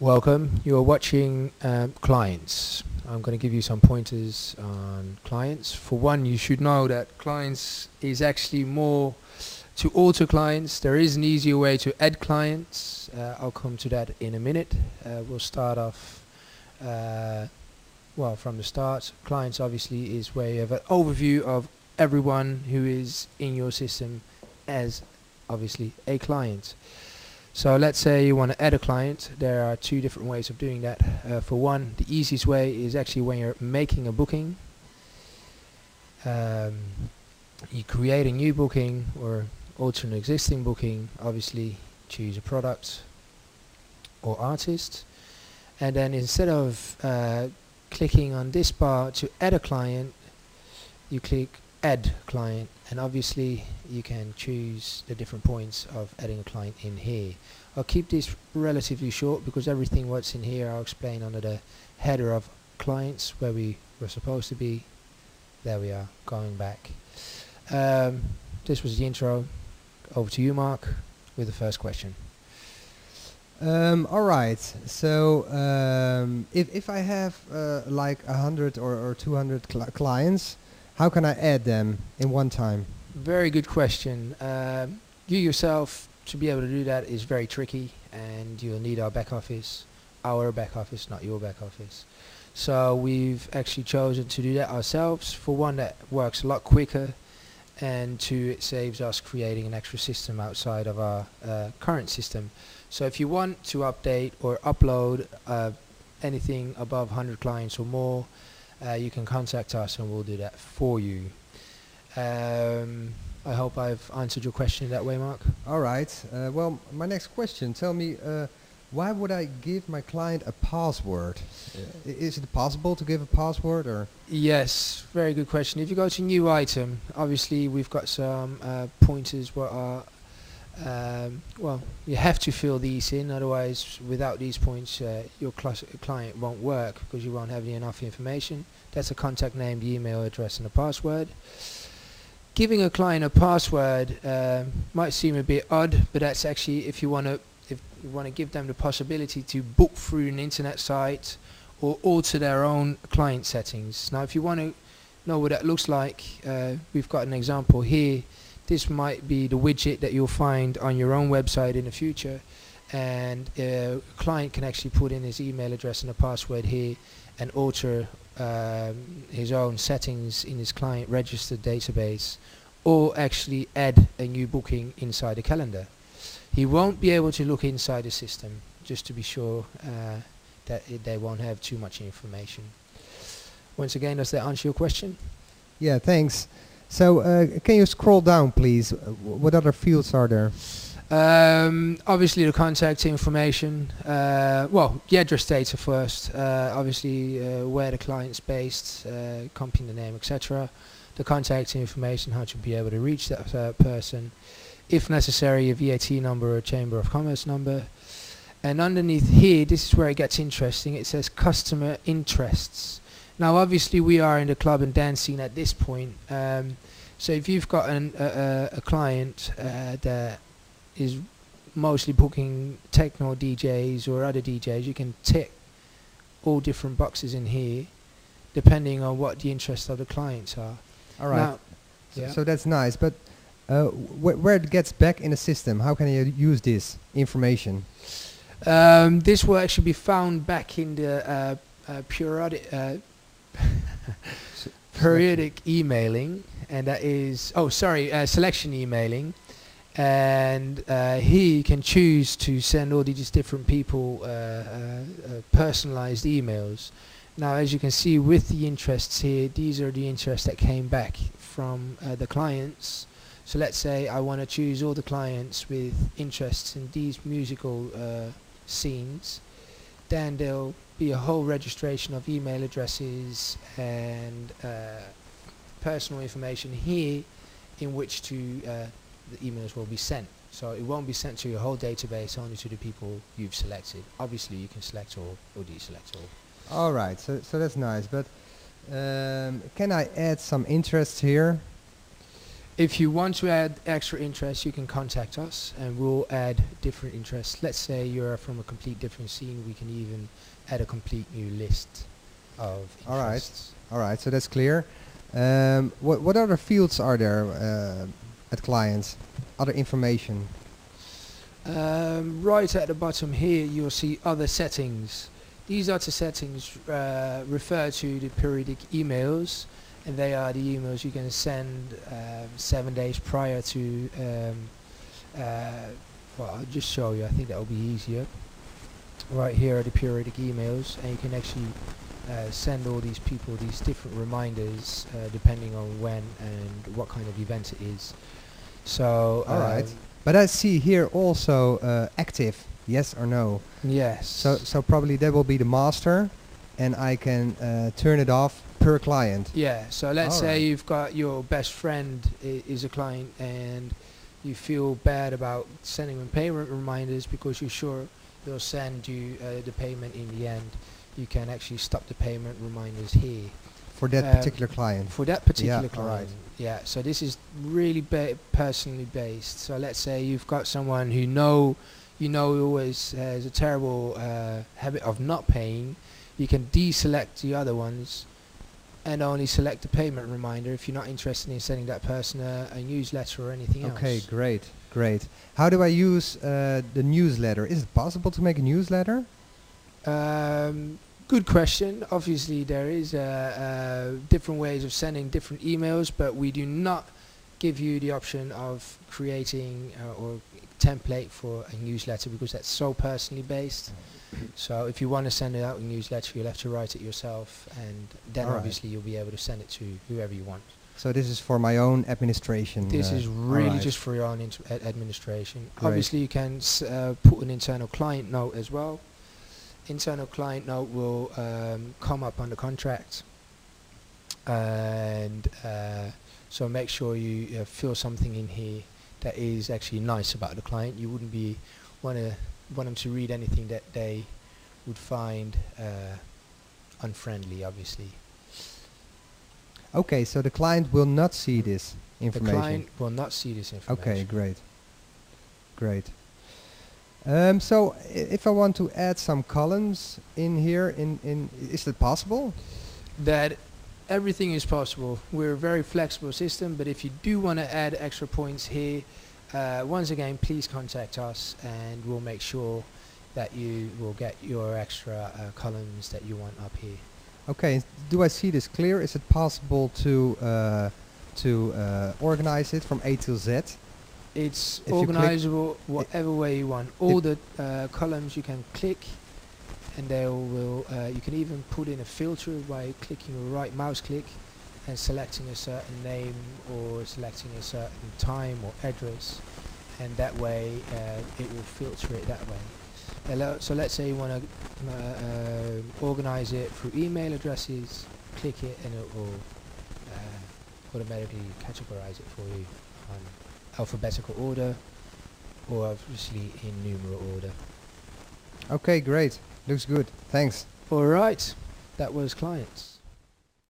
Welcome. You're watching clients. I'm going to give you some pointers on clients. For one, you should know that clients is actually more to alter clients. There is an easier way to add clients. I'll come to that in a minute. We'll start off from the start. Clients obviously is where you have an overview of everyone who is in your system as obviously a client. So let's say you want to add a client. There are two different ways of doing that. For one, the easiest way is actually when you're making a booking. You create a new booking or alter an existing booking. Obviously choose a product or artist, and then instead of clicking on this bar to add a client, you click add client, and obviously you can choose the different points of adding a client in here. I'll keep this relatively short because everything what's in here I'll explain under the header of clients where we were supposed to be. There we are, going back. This was the intro. Over to you, Mark, with the first question. All right. So if I have like 100 or 200 clients, how can I add them in one time? Very good question. You yourself, to be able to do that is very tricky, and you'll need our back office, not your back office. So we've actually chosen to do that ourselves. For one, that works a lot quicker, and two, it saves us creating an extra system outside of our current system. So if you want to update or upload anything above 100 clients or more, you can contact us and we'll do that for you. I hope I've answered your question in that way, Mark. All right. Well, my next question, tell me, why would I give my client a password? Is it possible to give a password? Or? Yes, very good question. If you go to new item, obviously we've got some pointers what are you have to fill these in, otherwise without these points your client won't work because you won't have enough information. That's a contact name, the email address and a password. Giving a client a password might seem a bit odd, but that's actually if you want to give them the possibility to book through an internet site or alter their own client settings. Now if you want to know what that looks like, we've got an example here. This might be the widget that you'll find on your own website in the future, and a client can actually put in his email address and a password here and alter his own settings in his client registered database, or actually add a new booking inside the calendar. He won't be able to look inside the system, just to be sure that they won't have too much information. Once again, does that answer your question? Yeah, thanks. So can you scroll down, please? What other fields are there? Obviously the contact information, the address data first, obviously where the client's based, company name, etc. The contact information, how to be able to reach that person. If necessary, a VAT number or a Chamber of Commerce number. And underneath here, this is where it gets interesting, it says customer interests. Now obviously we are in the club and dance scene at this point, so if you've got a client that is mostly booking techno DJs or other DJs, you can tick all different boxes in here depending on what the interests of the clients are. All right. Now, so that's nice, but where it gets back in the system, how can you use this information? This will actually be found back in the periodic emailing, and that is selection emailing, and here you can choose to send all these different people personalized emails. Now as you can see with the interests here, these are the interests that came back from the clients. So let's say I want to choose all the clients with interests in these musical scenes, then there'll be a whole registration of email addresses and personal information here in which the emails will be sent. So it won't be sent to your whole database, only to the people you've selected. Obviously you can select all or deselect all. All right, so that's nice, but can I add some interests here? If you want to add extra interests, you can contact us and we'll add different interests. Let's say you're from a complete different scene, we can even add a complete new list of interests. All right, so that's clear. What other fields are there at clients? Other information? Right at the bottom here, you'll see other settings. These other settings refer to the periodic emails, and they are the emails you can send 7 days prior to. Well, I'll just show you. I think that will be easier. Right here are the periodic emails, and you can actually send all these people these different reminders depending on when and what kind of event it is. So. All right. But I see here also active, yes or no. Yes. So probably that will be the master, and I can turn it off per client. Yeah. So let's say you've got your best friend is a client, and you feel bad about sending them payment reminders because you're sure they'll send you the payment in the end. You can actually stop the payment reminders here. For that particular client. For that particular client. Right. Yeah. So this is really personally based. So let's say you've got someone who you know always has a terrible habit of not paying. You can deselect the other ones and only select the payment reminder if you're not interested in sending that person a newsletter or anything else. Okay, great. How do I use the newsletter? Is it possible to make a newsletter? Good question. Obviously there is different ways of sending different emails, but we do not give you the option of creating or template for a newsletter because that's so personally based. So if you want to send it out a newsletter, you'll have to write it yourself, and then obviously you'll be able to send it to whoever you want. So this is for my own administration. This is really just for your own administration. Great. Obviously you can put an internal client note as well. Internal client note will come up on the contract, and so make sure you fill something in here that is actually nice about the client. You wouldn't want them to read anything that they would find unfriendly, obviously. Okay, so the client will not see this information. The client will not see this information. Okay, great. So if I want to add some columns in here, is that possible? That everything is possible. We're a very flexible system, but if you do want to add extra points here, once again, please contact us and we'll make sure that you will get your extra columns that you want up here. Okay, do I see this clear? Is it possible to organize it from A to Z? It's organizable whatever way you want. All the columns you can click, and they will. You can even put in a filter by clicking a right mouse click and selecting a certain name or selecting a certain time or address, and that way it will filter it that way. So let's say you want to organize it through email addresses. Click it, and it will automatically categorize it for you on alphabetical order, or obviously in numeral order. Okay, great. Looks good. Thanks. Alright, that was clients.